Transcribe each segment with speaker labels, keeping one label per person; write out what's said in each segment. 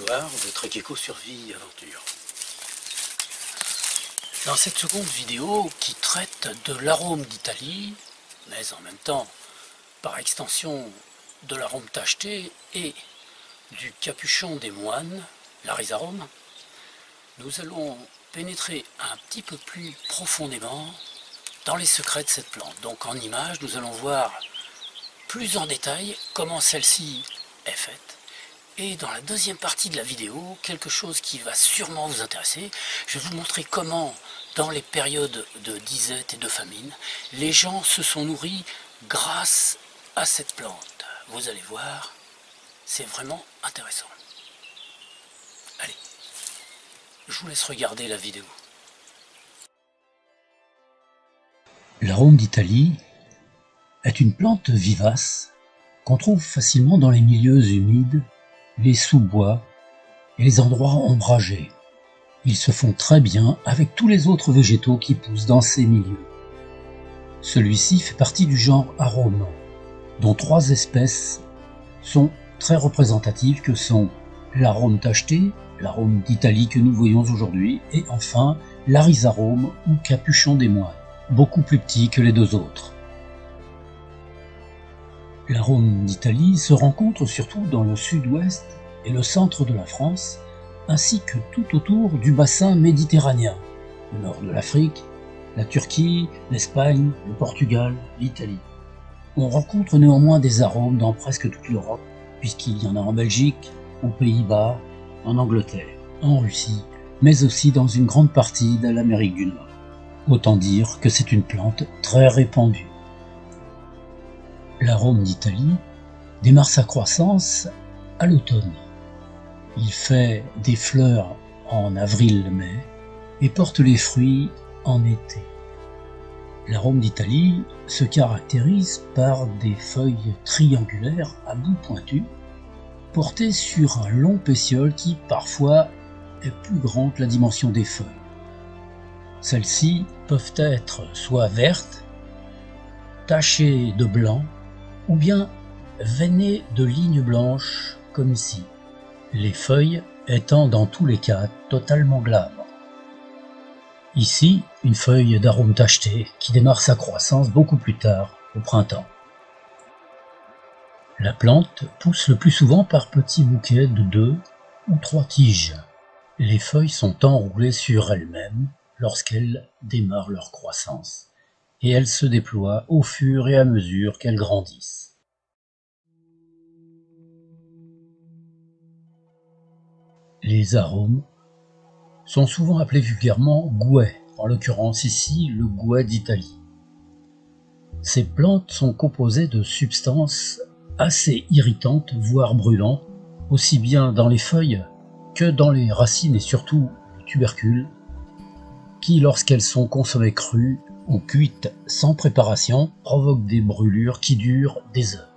Speaker 1: Grégoire de Trek Eco Survie Aventure. Dans cette seconde vidéo qui traite de l'arôme d'Italie, mais en même temps, par extension, de l'arôme tacheté et du capuchon des moines, l'arizarome, nous allons pénétrer un petit peu plus profondément dans les secrets de cette plante. Donc en image, nous allons voir plus en détail comment celle-ci est faite. Et dans la deuxième partie de la vidéo, quelque chose qui va sûrement vous intéresser, je vais vous montrer comment, dans les périodes de disette et de famine, les gens se sont nourris grâce à cette plante. Vous allez voir, c'est vraiment intéressant. Allez, je vous laisse regarder la vidéo.
Speaker 2: L'arôme d'Italie est une plante vivace qu'on trouve facilement dans les milieux humides, les sous-bois et les endroits ombragés. Ils se font très bien avec tous les autres végétaux qui poussent dans ces milieux. Celui-ci fait partie du genre arôme, dont 3 espèces sont très représentatives que sont l'arôme tacheté, l'arôme d'Italie que nous voyons aujourd'hui, et enfin l'arizarome ou capuchon des moines, beaucoup plus petit que les 2 autres. L'arôme d'Italie se rencontre surtout dans le sud-ouest et le centre de la France, ainsi que tout autour du bassin méditerranéen, le nord de l'Afrique, la Turquie, l'Espagne, le Portugal, l'Italie. On rencontre néanmoins des arômes dans presque toute l'Europe, puisqu'il y en a en Belgique, aux Pays-Bas, en Angleterre, en Russie, mais aussi dans une grande partie de l'Amérique du Nord. Autant dire que c'est une plante très répandue. L'arôme d'Italie démarre sa croissance à l'automne. Il fait des fleurs en avril-mai et porte les fruits en été. L'arôme d'Italie se caractérise par des feuilles triangulaires à bout pointu, portées sur un long pétiole qui parfois est plus grand que la dimension des feuilles. Celles-ci peuvent être soit vertes, tachées de blanc, ou bien veinées de lignes blanches comme ici, les feuilles étant dans tous les cas totalement glabres. Ici, une feuille d'arôme tacheté qui démarre sa croissance beaucoup plus tard, au printemps. La plante pousse le plus souvent par petits bouquets de 2 ou 3 tiges. Les feuilles sont enroulées sur elles-mêmes lorsqu'elles démarrent leur croissance, et elles se déploient au fur et à mesure qu'elles grandissent. Les arômes sont souvent appelés vulgairement gouais, en l'occurrence ici le gouais d'Italie. Ces plantes sont composées de substances assez irritantes, voire brûlantes, aussi bien dans les feuilles que dans les racines et surtout le tubercule, qui lorsqu'elles sont consommées crues ou cuites sans préparation provoquent des brûlures qui durent des heures.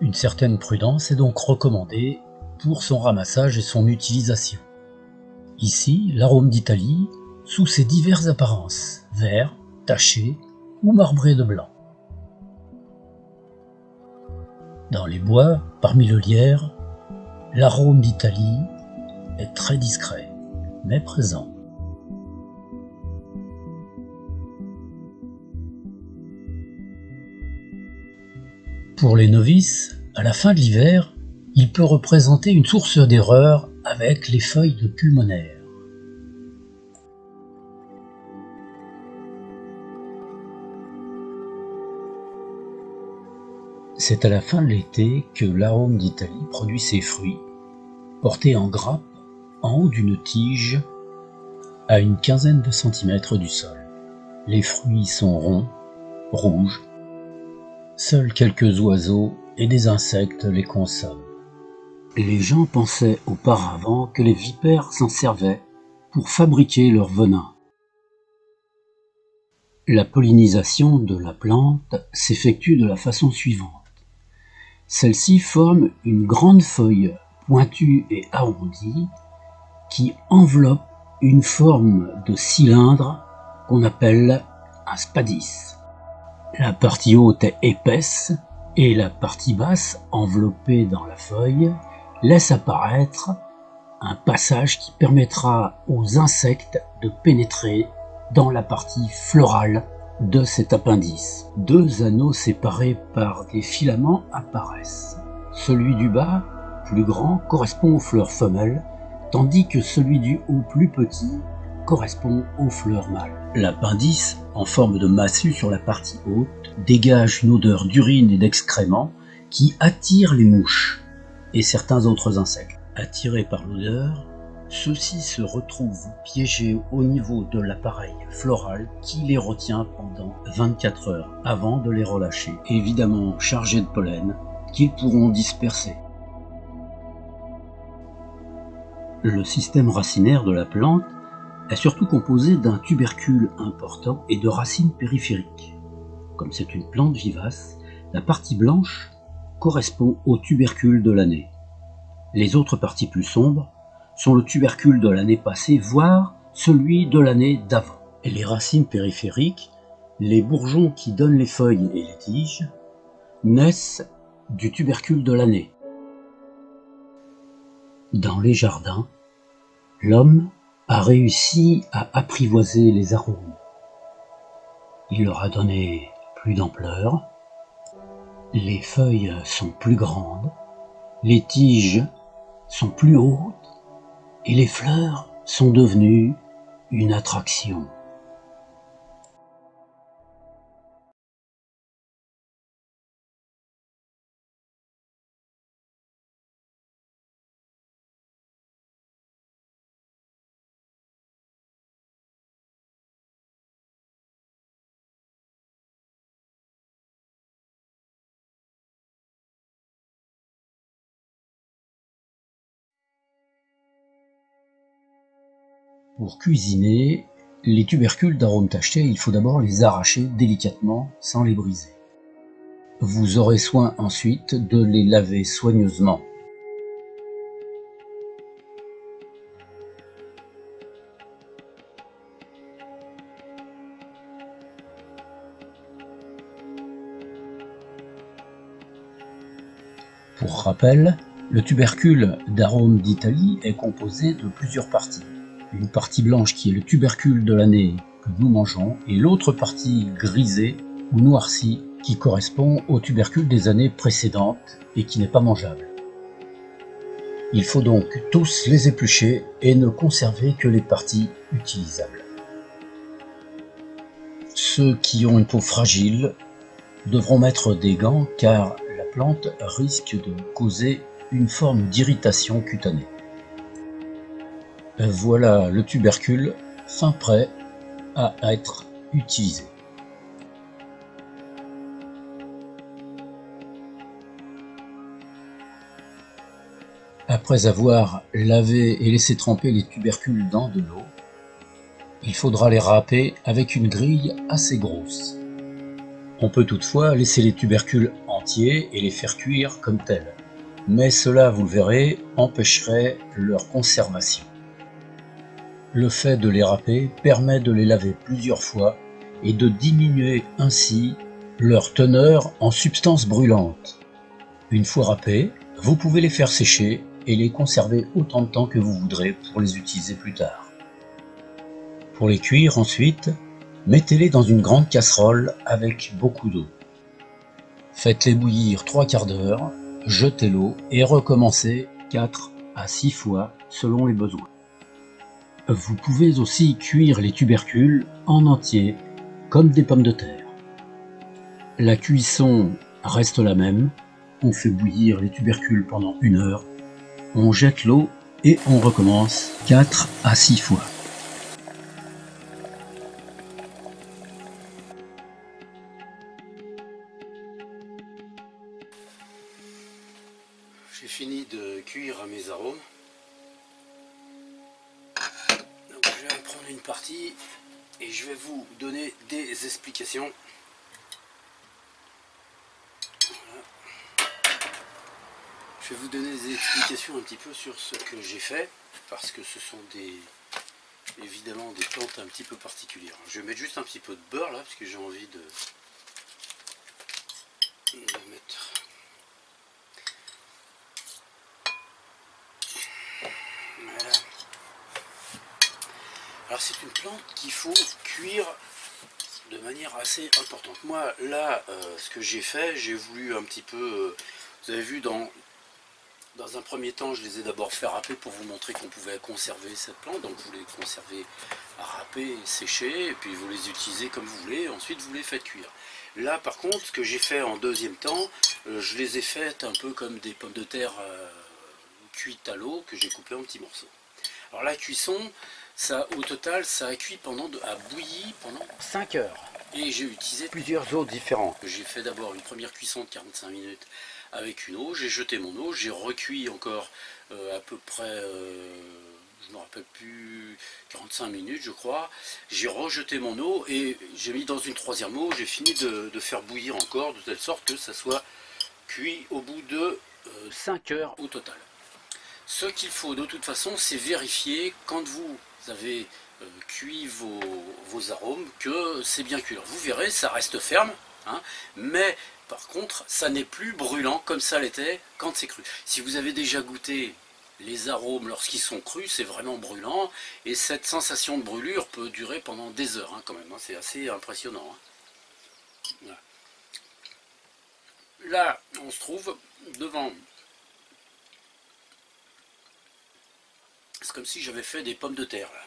Speaker 2: Une certaine prudence est donc recommandée pour son ramassage et son utilisation. Ici, l'arôme d'Italie, sous ses diverses apparences, vert, taché ou marbré de blanc. Dans les bois, parmi le lierre, l'arôme d'Italie est très discret, mais présent. Pour les novices, à la fin de l'hiver, il peut représenter une source d'erreur avec les feuilles de pulmonaire. C'est à la fin de l'été que l'arôme d'Italie produit ses fruits, portés en grappe en haut d'une tige à une quinzaine de centimètres du sol. Les fruits sont ronds, rouges. Seuls quelques oiseaux et des insectes les consomment. Les gens pensaient auparavant que les vipères s'en servaient pour fabriquer leur venin. La pollinisation de la plante s'effectue de la façon suivante. Celle-ci forme une grande feuille pointue et arrondie qui enveloppe une forme de cylindre qu'on appelle un spadis. La partie haute est épaisse et la partie basse, enveloppée dans la feuille, laisse apparaître un passage qui permettra aux insectes de pénétrer dans la partie florale de cet appendice. Deux anneaux séparés par des filaments apparaissent. Celui du bas, plus grand, correspond aux fleurs femelles, tandis que celui du haut, plus petit, correspond aux fleurs mâles. L'appendice, en forme de massue sur la partie haute, dégage une odeur d'urine et d'excréments qui attire les mouches et certains autres insectes. Attirés par l'odeur, ceux-ci se retrouvent piégés au niveau de l'appareil floral qui les retient pendant 24 heures avant de les relâcher, évidemment chargés de pollen qu'ils pourront disperser. Le système racinaire de la plante est surtout composé d'un tubercule important et de racines périphériques. Comme c'est une plante vivace, la partie blanche correspond au tubercule de l'année. Les autres parties plus sombres sont le tubercule de l'année passée, voire celui de l'année d'avant. Et les racines périphériques, les bourgeons qui donnent les feuilles et les tiges, naissent du tubercule de l'année. Dans les jardins, l'homme a réussi à apprivoiser les arômes. Il leur a donné plus d'ampleur, les feuilles sont plus grandes, les tiges sont plus hautes et les fleurs sont devenues une attraction. Pour cuisiner les tubercules d'arômes tachetés, il faut d'abord les arracher délicatement sans les briser. Vous aurez soin ensuite de les laver soigneusement. Pour rappel, le tubercule d'arôme d'Italie est composé de plusieurs parties. Une partie blanche qui est le tubercule de l'année que nous mangeons et l'autre partie grisée ou noircie qui correspond au tubercule des années précédentes et qui n'est pas mangeable. Il faut donc tous les éplucher et ne conserver que les parties utilisables. Ceux qui ont une peau fragile devront mettre des gants car la plante risque de causer une forme d'irritation cutanée. Voilà le tubercule fin prêt à être utilisé. Après avoir lavé et laissé tremper les tubercules dans de l'eau, il faudra les râper avec une grille assez grosse. On peut toutefois laisser les tubercules entiers et les faire cuire comme tels, mais cela, vous le verrez, empêcherait leur conservation. Le fait de les râper permet de les laver plusieurs fois et de diminuer ainsi leur teneur en substances brûlantes. Une fois râpés, vous pouvez les faire sécher et les conserver autant de temps que vous voudrez pour les utiliser plus tard. Pour les cuire ensuite, mettez-les dans une grande casserole avec beaucoup d'eau. Faites-les bouillir 3 quarts d'heure, jetez l'eau et recommencez 4 à 6 fois selon les besoins. Vous pouvez aussi cuire les tubercules en entier, comme des pommes de terre. La cuisson reste la même, on fait bouillir les tubercules pendant 1 heure, on jette l'eau et on recommence 4 à 6 fois.
Speaker 1: J'ai fini de cuire mes arômes. Donc je vais en prendre une partie et je vais vous donner des explications. Voilà. Je vais vous donner des explications un petit peu sur ce que j'ai fait, parce que ce sont évidemment des plantes un petit peu particulières. Je vais mettre juste un petit peu de beurre là, parce que j'ai envie de mettre. c'est une plante qu'il faut cuire de manière assez importante. Moi, là, ce que j'ai fait, j'ai voulu un petit peu... vous avez vu, dans un premier temps, je les ai d'abord fait râper pour vous montrer qu'on pouvait conserver cette plante. Donc vous les conservez râpés, séchés, et puis vous les utilisez comme vous voulez, et ensuite vous les faites cuire. Là, par contre, ce que j'ai fait en deuxième temps, je les ai faites un peu comme des pommes de terre cuites à l'eau, que j'ai coupées en petits morceaux. Alors la cuisson, ça, au total, ça a cuit a bouilli pendant 5 heures. Et j'ai utilisé plusieurs eaux différentes. J'ai fait d'abord une première cuisson de 45 minutes avec une eau, j'ai jeté mon eau, j'ai recuit encore à peu près, je ne me rappelle plus, 45 minutes je crois. J'ai rejeté mon eau et j'ai mis dans une troisième eau, j'ai fini de faire bouillir encore, de telle sorte que ça soit cuit au bout de 5 heures au total. Ce qu'il faut de toute façon, c'est vérifier quand vous avez cuit vos arômes que c'est bien cuit. Alors, vous verrez, ça reste ferme, hein, mais par contre, ça n'est plus brûlant comme ça l'était quand c'est cru. Si vous avez déjà goûté les arômes lorsqu'ils sont crus, c'est vraiment brûlant, et cette sensation de brûlure peut durer pendant des heures, hein, quand même, hein, c'est assez impressionnant. Hein. Voilà. Là, on se trouve devant... C'est comme si j'avais fait des pommes de terre, là.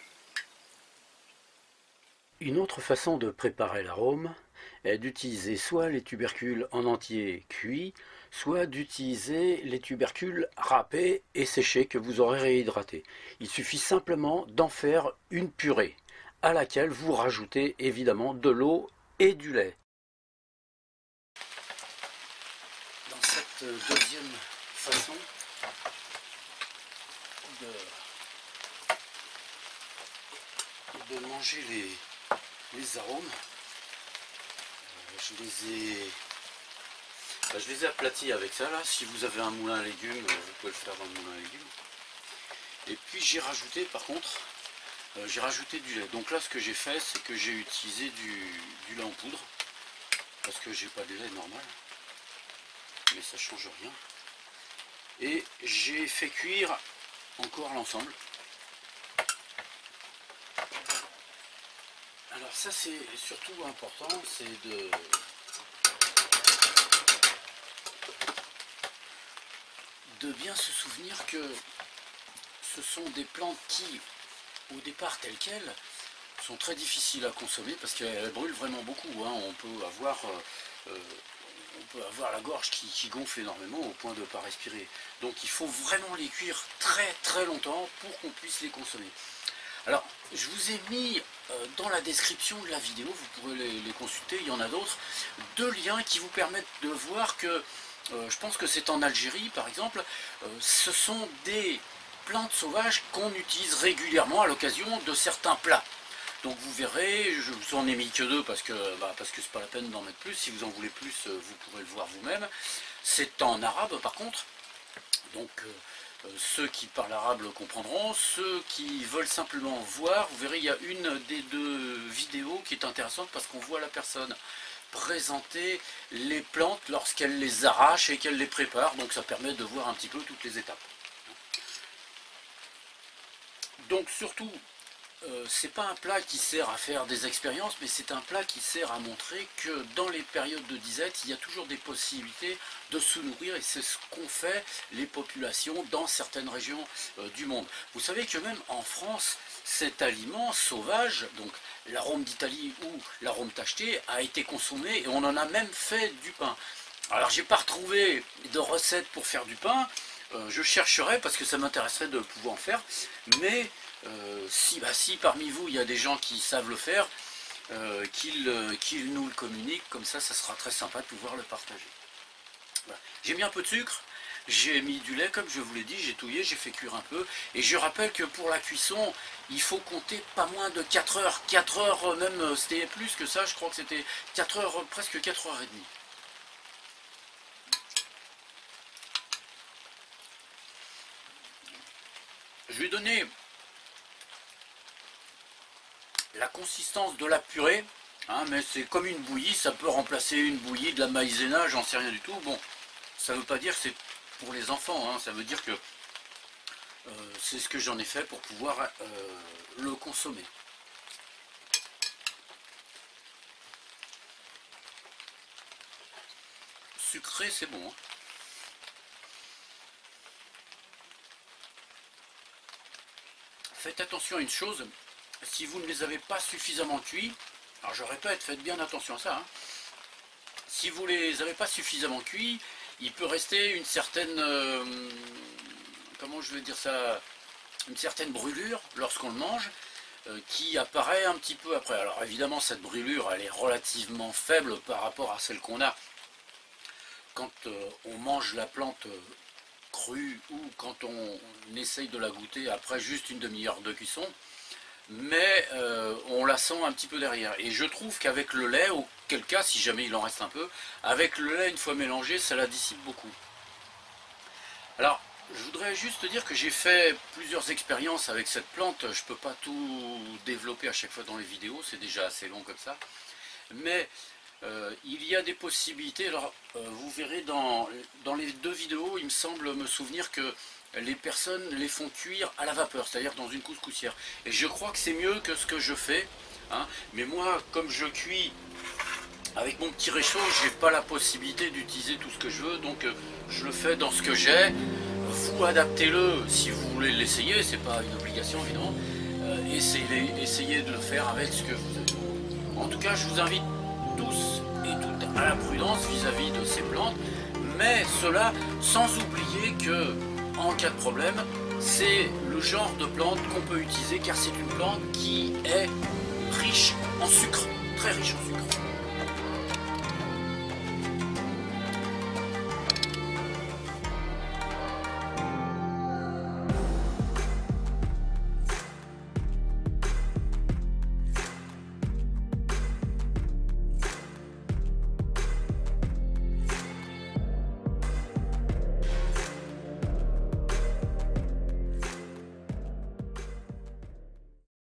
Speaker 1: Une autre façon de préparer l'arôme est d'utiliser soit les tubercules en entier cuits, soit d'utiliser les tubercules râpés et séchés que vous aurez réhydratés. Il suffit simplement d'en faire une purée, à laquelle vous rajoutez évidemment de l'eau et du lait. Dans cette deuxième façon de manger les arômes, je les ai aplatis avec ça là. Si vous avez un moulin à légumes, vous pouvez le faire dans le moulin à légumes. Et puis j'ai rajouté, par contre, j'ai rajouté du lait. Donc là, ce que j'ai fait, c'est que j'ai utilisé du lait en poudre, parce que j'ai pas de lait normal, mais ça change rien. Et j'ai fait cuire encore l'ensemble. Alors ça, c'est surtout important, c'est de bien se souvenir que ce sont des plantes qui, au départ telles quelles, sont très difficiles à consommer parce qu'elles brûlent vraiment beaucoup, hein. On peut avoir la gorge qui gonfle énormément au point de ne pas respirer. Donc il faut vraiment les cuire très très longtemps pour qu'on puisse les consommer. Alors, je vous ai mis dans la description de la vidéo, vous pourrez les consulter, il y en a d'autres, 2 liens qui vous permettent de voir que, je pense que c'est en Algérie par exemple, ce sont des plantes sauvages qu'on utilise régulièrement à l'occasion de certains plats. Donc vous verrez, je vous en ai mis que 2 parce que c'est pas la peine d'en mettre plus. Si vous en voulez plus, vous pourrez le voir vous-même. C'est en arabe par contre, donc ceux qui parlent arabe le comprendront. Ceux qui veulent simplement voir, vous verrez, il y a une des 2 vidéos qui est intéressante parce qu'on voit la personne présenter les plantes lorsqu'elle les arrache et qu'elle les prépare. Donc ça permet de voir un petit peu toutes les étapes. Donc surtout, c'est pas un plat qui sert à faire des expériences, mais c'est un plat qui sert à montrer que dans les périodes de disette, il y a toujours des possibilités de se nourrir, et c'est ce qu'ont fait les populations dans certaines régions du monde. Vous savez que même en France, cet aliment sauvage, donc l'arôme d'Italie ou l'arôme tacheté, a été consommé et on en a même fait du pain. Alors j'ai pas retrouvé de recette pour faire du pain, je chercherai parce que ça m'intéresserait de pouvoir en faire, mais si parmi vous il y a des gens qui savent le faire, qu'ils nous le communiquent, comme ça sera très sympa de pouvoir le partager. Voilà. J'ai mis un peu de sucre, j'ai mis du lait comme je vous l'ai dit, j'ai touillé, j'ai fait cuire un peu, et je rappelle que pour la cuisson, il faut compter pas moins de 4 heures, 4 heures même, c'était plus que ça, je crois que c'était 4 heures, presque 4 heures et demie. Je vais donner la consistance de la purée, hein, mais c'est comme une bouillie, ça peut remplacer une bouillie, de la maïzena, j'en sais rien du tout. Bon, ça ne veut pas dire que c'est pour les enfants, hein, ça veut dire que c'est ce que j'en ai fait pour pouvoir le consommer. sucré, c'est bon. Hein. Faites attention à une chose, si vous ne les avez pas suffisamment cuits, alors je répète, faites bien attention à ça, hein. Si vous ne les avez pas suffisamment cuits, il peut rester une certaine, comment je vais dire ça, une certaine brûlure lorsqu'on le mange, qui apparaît un petit peu après. Alors évidemment, cette brûlure, elle est relativement faible par rapport à celle qu'on a quand on mange la plante crue ou quand on essaye de la goûter après juste une demi-heure de cuisson, mais on la sent un petit peu derrière. Et je trouve qu'avec le lait, auquel cas, si jamais il en reste un peu, avec le lait, une fois mélangé, ça la dissipe beaucoup. Alors, je voudrais juste dire que j'ai fait plusieurs expériences avec cette plante. Je ne peux pas tout développer à chaque fois dans les vidéos, c'est déjà assez long comme ça. Mais il y a des possibilités. Alors, vous verrez dans les deux vidéos, il me semble me souvenir que les personnes les font cuire à la vapeur, c'est-à-dire dans une couscoussière. Et je crois que c'est mieux que ce que je fais. Hein. Mais moi, comme je cuis avec mon petit réchaud, j'ai pas la possibilité d'utiliser tout ce que je veux. Donc, je le fais dans ce que j'ai. Vous adaptez-le si vous voulez l'essayer, c'est pas une obligation évidemment. Essayez de le faire avec ce que vous avez. En tout cas, je vous invite tous et toutes à la prudence vis-à-vis de ces plantes, mais cela sans oublier que en cas de problème, c'est le genre de plante qu'on peut utiliser car c'est une plante qui est riche en sucre, très riche en sucre.